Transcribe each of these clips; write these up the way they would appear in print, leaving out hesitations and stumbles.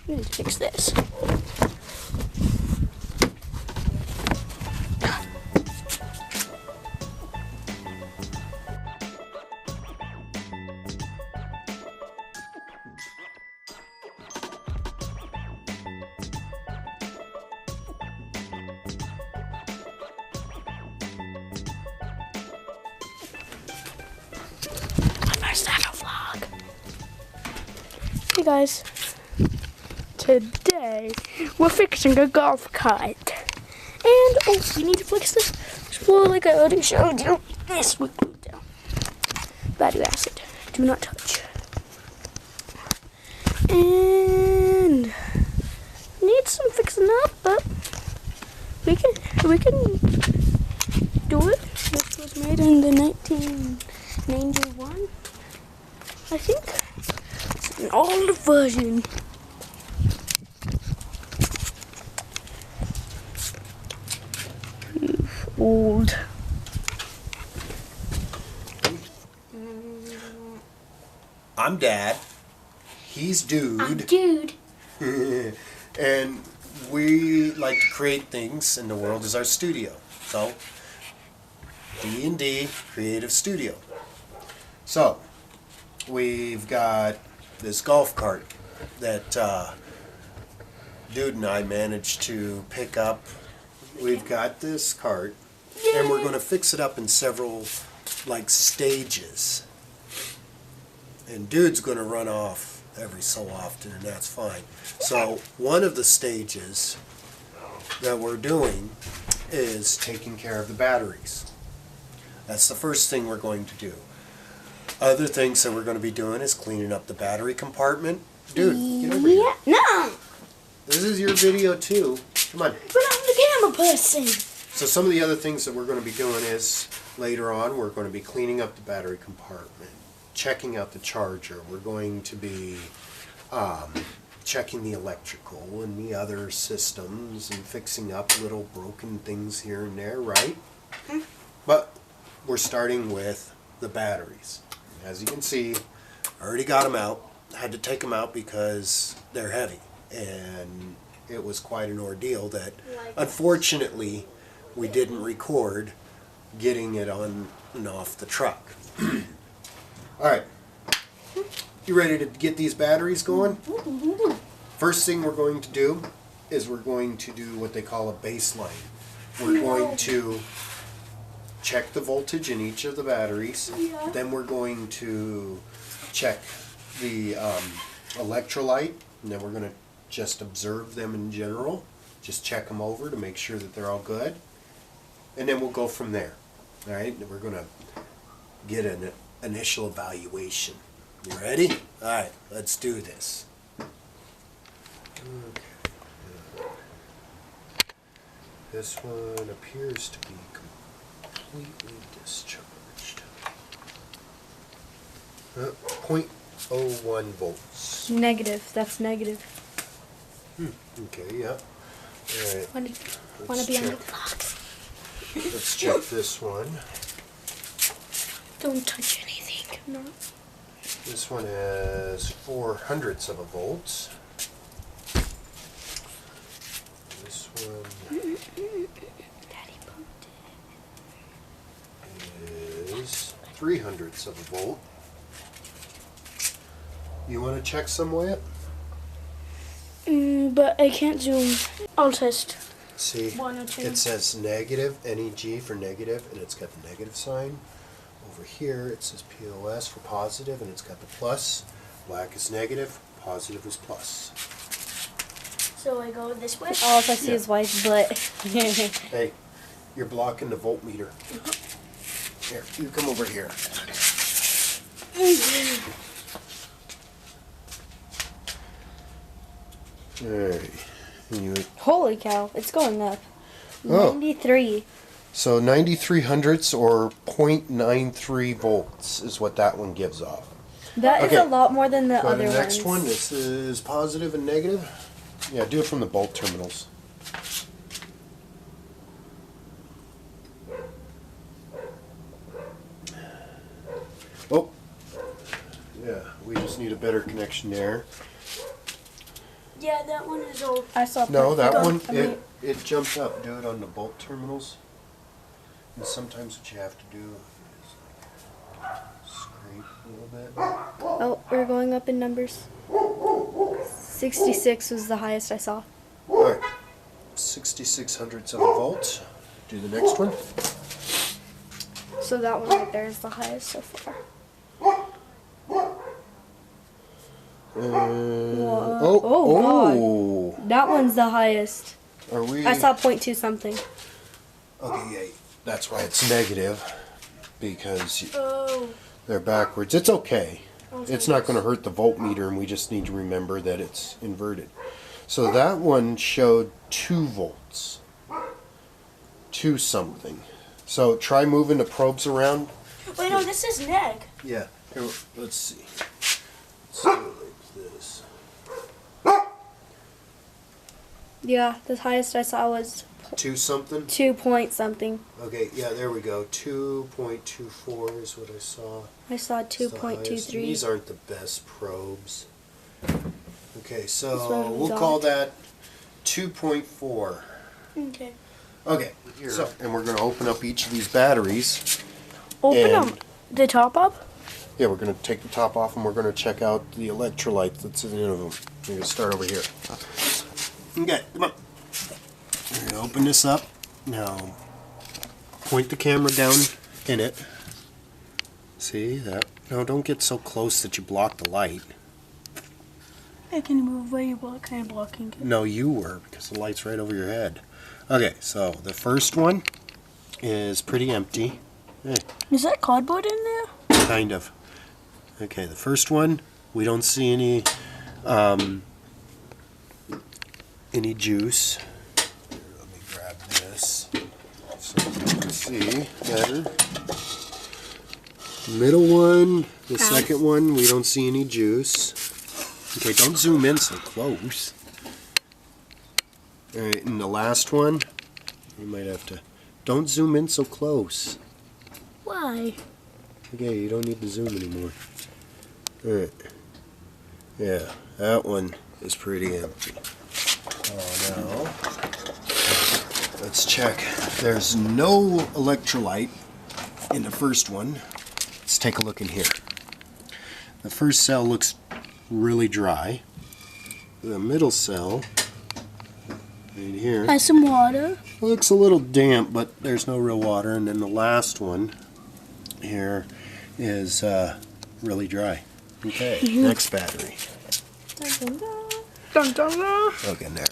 We need to fix this. Vlog. Hey guys, today we're fixing a golf cart, and oh, we need to fix this. Well, like I already showed you, this we put down. Battery acid, do not touch. And needs some fixing up, but we can do it. This was made in the 1991. I think it's an old version. Old. I'm Dad. He's Dude. I'm Dude. And we like to create things, and the world is our studio. So, D&D Creative Studio. So, we've got this golf cart that Dude and I managed to pick up. We've got this cart, and we're going to fix it up in several stages. And Dude's going to run off every so often, and that's fine. So one of the stages that we're doing is taking care of the batteries. That's the first thing we're going to do. Other things that we're going to be doing is cleaning up the battery compartment. Dude, get over here. No. This is your video too. Come on. But I'm the camera person. So some of the other things that we're going to be doing is later on we're going to be cleaning up the battery compartment, checking out the charger. We're going to be checking the electrical and the other systems and fixing up little broken things here and there, right? Mm-hmm. But we're starting with the batteries. As you can see, I already got them out. I had to take them out because they're heavy, and it was quite an ordeal that unfortunately we didn't record getting it on and off the truck. Alright, you ready to get these batteries going? First thing we're going to do is we're going to do what they call a baseline. We're going to check the voltage in each of the batteries. Yeah. Then we're going to check the electrolyte, and then we're going to just observe them in general. Just check them over to make sure that they're all good. And then we'll go from there. Alright, we're going to get an initial evaluation. You ready? Alright, let's do this. Okay. This one appears to be completely discharged. 0.01 volts. Negative. That's negative. Okay, yeah. Alright. Want to be on the clock? Let's check this one. Don't touch anything. No. This one has 0.04 of a volt. This one is 0.03 of a volt. You want to check some way up? But I can't zoom. I'll test. See, 1 or 2. it says negative, NEG for negative, and it's got the negative sign. Over here it says POS for positive, and it's got the plus. Black is negative, positive is plus. So I go this way? All I see is white butt. Hey, you're blocking the voltmeter. Here, you come over here. Alright. Holy cow, it's going up. Oh. 93. So 93 hundredths or 0.93 volts is what that one gives off. That is a lot more than the Go to other the next ones. one. This is positive and negative. Yeah, do it from the bulb terminals. Oh, yeah, we just need a better connection there. Yeah, that one is old. I saw. No, that go- one, I mean, it jumps up. Do it on the bolt terminals. And sometimes what you have to do is scrape a little bit. Oh, we're going up in numbers. 66 was the highest I saw. Alright, 66 hundredths of a volt. Do the next one. So that one right there is the highest so far. Oh, That one's the highest. Are we? I saw 0.2 something. Okay, yeah, that's why it's negative, because Oh. they're backwards. It's okay. It's not going to hurt the voltmeter, and we just need to remember that it's inverted. So that one showed 2 volts. 2 something. So try moving the probes around. Wait, no, this is neg. Yeah. Here, let's see. Let's do it like this. Yeah, the highest I saw was 2 something? 2 point something. Okay, yeah, there we go. 2.24 is what I saw. I saw It's the highest. 2.23. These aren't the best probes. Okay, This so one we we'll got. call that 2.4. Okay. Okay, so, and we're going to open up each of these batteries. Open And- them. The top up? Yeah, we're going to take the top off and we're going to check out the electrolyte that's in them. We're going to start over here. Okay, come on. We're going to open this up. Now, point the camera down in it. See that? No, don't get so close that you block the light. I can move where you block. Kind of blocking it. No, you were, because the light's right over your head. Okay, so the first one is pretty empty. Is that cardboard in there? Kind of. Okay, the first one, we don't see any juice. Here, let me grab this so you can see better. Middle one, the second one, we don't see any juice. Okay, don't zoom in so close. All right, and the last one, you might have to. Don't zoom in so close. Why? Okay, you don't need to zoom anymore. Alright. Yeah, that one is pretty empty. Oh, now, let's check. There's no electrolyte in the first one. Let's take a look in here. The first cell looks really dry. The middle cell, right here, Has some water. looks a little damp, but there's no real water. And then the last one here is really dry. Okay, next battery. Dun, dun, dun. Look in there.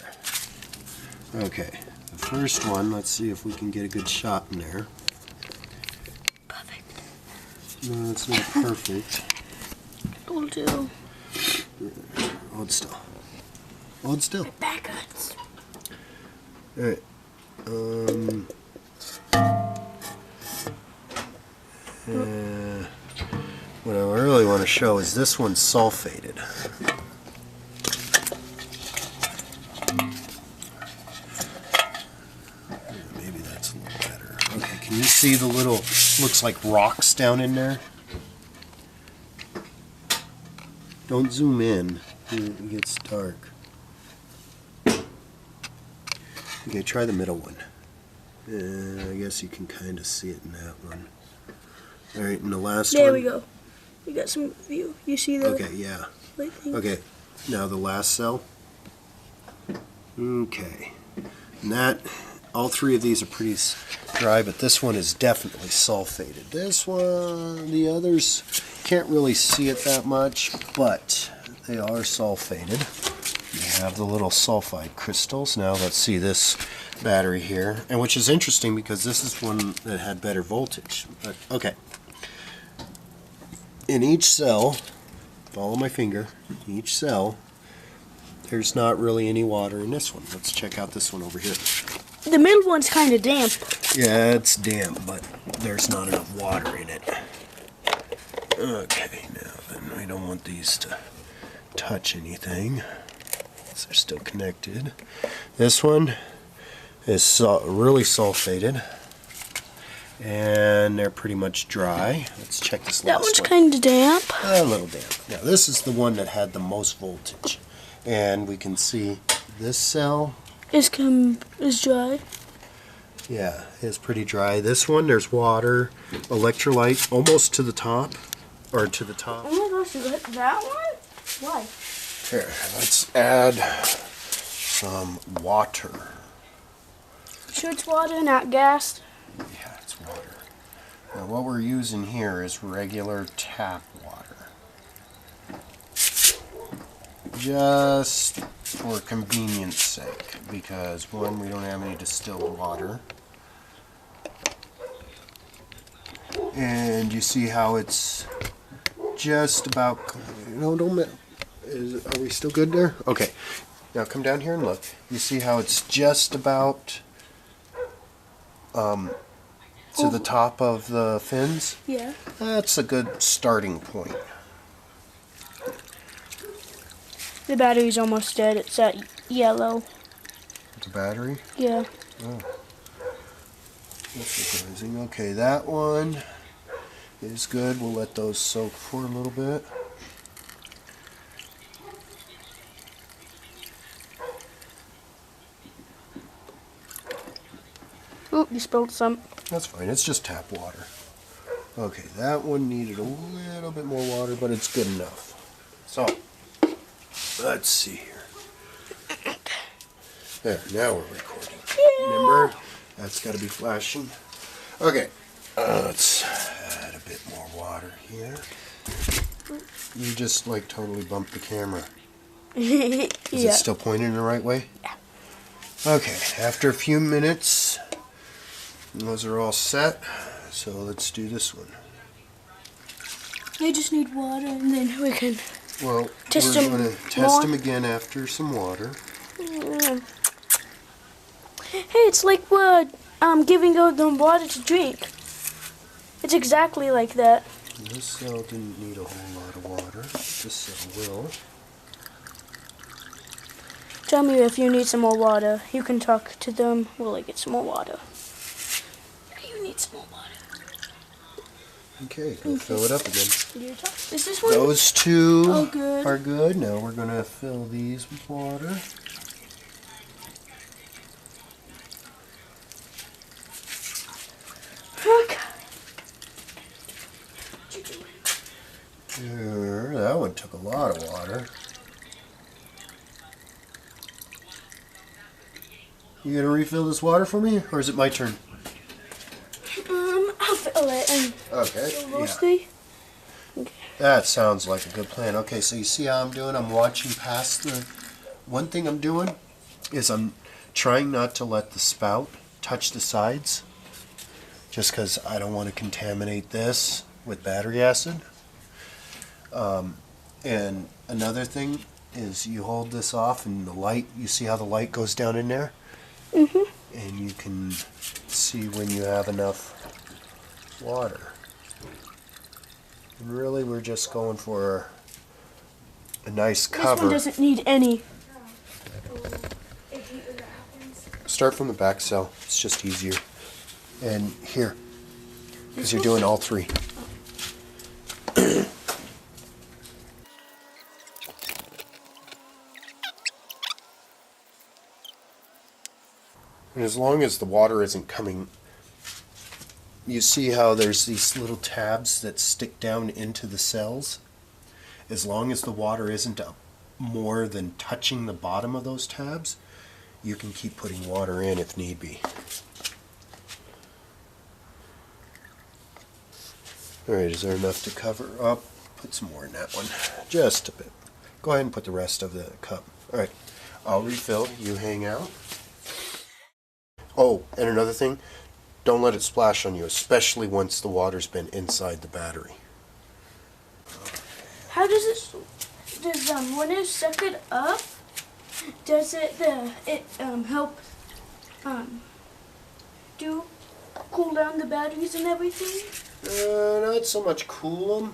Okay, the first one, let's see if we can get a good shot in there. Perfect. No, it's not perfect. Will do. Hold still. Hold still. Back hurts. Alright. What I really want to show is this one's sulfated. Maybe that's a little better. Okay, can you see the little, looks like rocks down in there? Don't zoom in, it gets dark. Okay, try the middle one. I guess you can kind of see it in that one. Alright, and the last one. There we go. We got some view. You see the Okay, yeah. light thing? Okay, now the last cell. Okay. And that, all three of these are pretty dry, but this one is definitely sulfated. This one, the others, can't really see it that much, but they are sulfated. You have the little sulfide crystals. Now let's see this battery here, and which is interesting because this is one that had better voltage. But, okay. In each cell, follow my finger, each cell, there's not really any water in this one. Let's check out this one over here. The middle one's kind of damp. Yeah, it's damp, but there's not enough water in it. Okay, now then, we don't want these to touch anything. So they're still connected. This one is really sulfated. And they're pretty much dry. Let's check this That last one's one. kind of damp. A little damp. Now this is the one that had the most voltage. And we can see this cell. Is dry. Yeah, it's pretty dry. This one, there's water, electrolyte almost to the top, or to the top. Oh my gosh, you got that one? Why? Here, let's add some water. Sure it's water, not gas? Yeah, it's water. Now what we're using here is regular tap water. Just for convenience sake, because one, we don't have any distilled water. And you see how it's just about, are we still good there? Okay, now come down here and look. You see how it's just about to the top of the fins? Yeah. That's a good starting point. The battery's almost dead. It's that yellow. The battery? Yeah. Oh. That's surprising. Okay, that one is good. We'll let those soak for a little bit. Oop, you spilled some. That's fine. It's just tap water. Okay, that one needed a little bit more water, but it's good enough. So, let's see here. There, now we're recording. Yeah. Remember? That's got to be flashing. Okay, let's add a bit more water here. You just like totally bumped the camera. Is it still pointing the right way? Yeah. Okay, after a few minutes, those are all set. So let's do this one. I just need water and then we can Well, test we're them going to test them again after some water. Hey, it's like we're giving out them water to drink. It's exactly like that. This cell didn't need a whole lot of water. This cell will. Tell me if you need some more water. You can talk to them while I get some more water. You need some more water. Okay, go fill it up again. Is this one? Those two good. are good. Now we're going to fill these with water. There, that one took a lot of water. You gonna refill this water for me, or is it my turn? I'll fill it and Okay. mostly. Yeah. That sounds like a good plan. Okay, so you see how I'm doing? I'm watching past the. One thing I'm doing is I'm trying not to let the spout touch the sides, just because I don't want to contaminate this with battery acid. And another thing is you hold this off and the light, you see how the light goes down in there? Mm-hmm. And you can see when you have enough water. And really we're just going for a nice cover. This one doesn't need any. Start from the back cell, it's just easier. And here, because you're doing all three. And as long as the water isn't coming, you see how there's these little tabs that stick down into the cells? As long as the water isn't up more than touching the bottom of those tabs, you can keep putting water in if need be. Alright, is there enough to cover up? Put some more in that one. Just a bit. Go ahead and put the rest of the cup. Alright, I'll refill. You hang out. Oh, and another thing, don't let it splash on you, especially once the water's been inside the battery. How does it? Does when you suck it up, does it help do cool down the batteries and everything? Not so much cool them,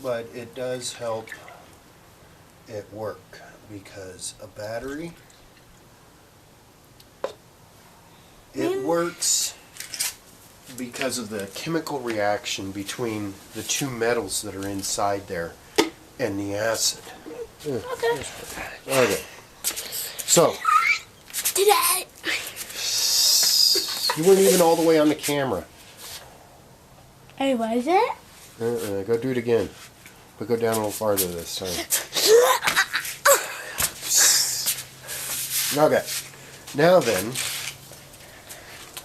but it does help it work, because a battery, it works because of the chemical reaction between the two metals that are inside there and the acid. Okay. Okay. So, Today. you weren't even all the way on the camera. Hey, what is it? Go do it again. But go down a little farther this time. Okay. Now then,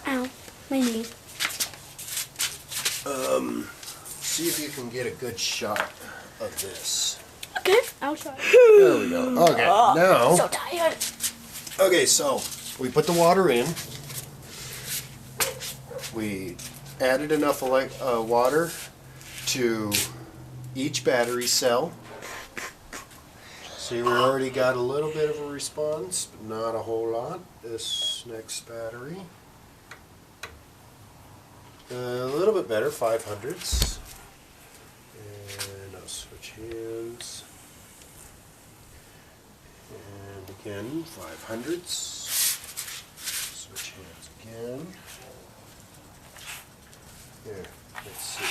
Ow, my knee. see if you can get a good shot of this. Okay, I'll try. There we go. Okay, now. So tired. Okay, so we put the water in. We added enough water to each battery cell. See, we already got a little bit of a response, but not a whole lot. This next battery. A little bit better, 500ths. And I'll switch hands. And again, 500ths. Switch hands again. There, let's see.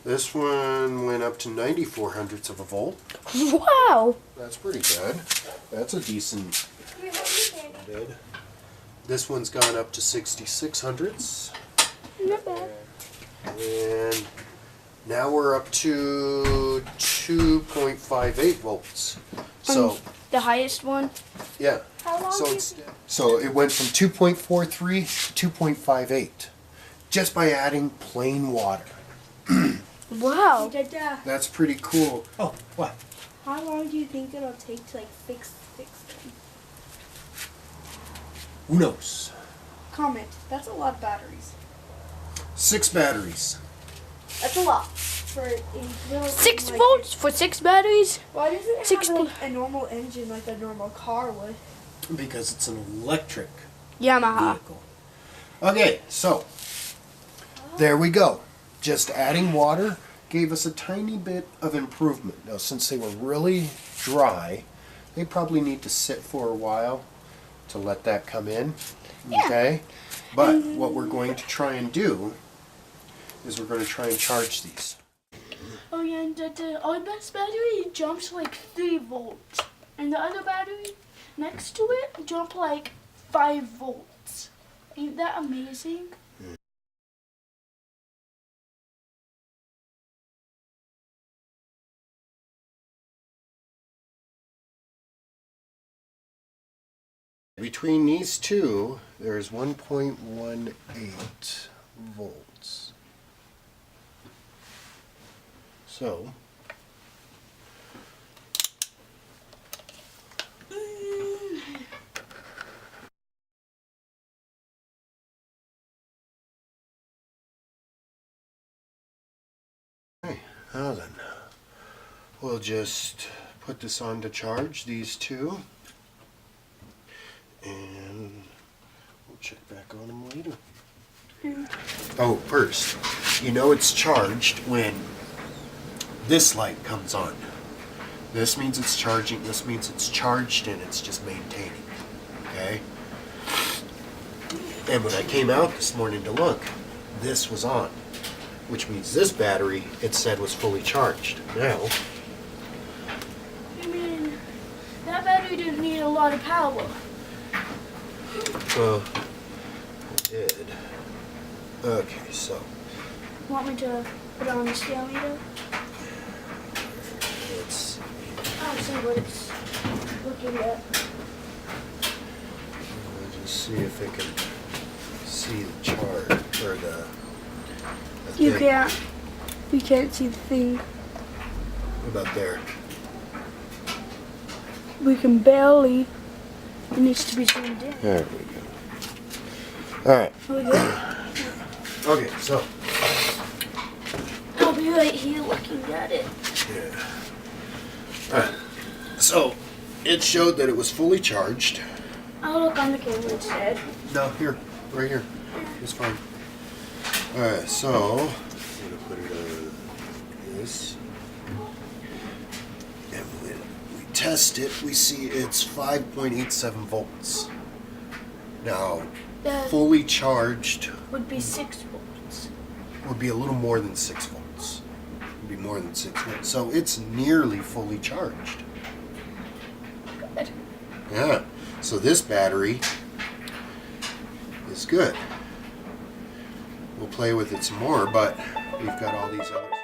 This one went up to 9400ths of a volt. Wow. That's pretty good. That's a decent bid. This one's gone up to 6600ths. Not bad. And now we're up to 2.58 volts. So, The highest one? yeah. How long So it went from 2.43 to 2.58 just by adding plain water. Wow. That's pretty cool. Oh, what? How long do you think it'll take to like fix them? Who knows? Comment. That's a lot of batteries. 6 batteries. That's a lot for a little 6 like volts for 6 batteries? Why doesn't it 60. have like a normal engine like a normal car would? Because it's an electric Yamaha. vehicle. Okay, so there we go. Just adding water gave us a tiny bit of improvement. Now, since they were really dry, they probably need to sit for a while to let that come in. Yeah. Okay? But what we're going to try and do is we're going to try and charge these. Oh yeah, and the best battery jumps like 3 volts. And the other battery next to it jump like 5 volts. Ain't that amazing? Between these two, there's 1.18 volts. So, now then, we'll just put this on to charge, these two, and we'll check back on them later. Oh, first, you know it's charged when this light comes on. This means it's charging, this means it's charged and it's just maintaining, okay? And when I came out this morning to look, this was on, which means this battery, it said, was fully charged. Now, I mean, that battery didn't need a lot of power. it did. Okay, so, Want me to put it on the scale meter? let's see. I'll see what it's looking at. Let's just see if I can see the chart, or the You thing. can't. You can't see the thing. What about there? We can barely. It needs to be zoomed in. There we go. Alright, Are we good? okay, so, I'll be right here looking at it. yeah. Alright, so, it showed that it was fully charged. I'll look on the camera instead. No, here, right here. It's fine. Alright, so, I'm gonna put it on this. And when we test it, we see it's 5.87 volts. Now, That fully charged would be 6 volts. would be a little more than 6 volts. Would be more than 6 volts. So it's nearly fully charged. Yeah. So this battery is good. We'll play with it some more, but we've got all these others.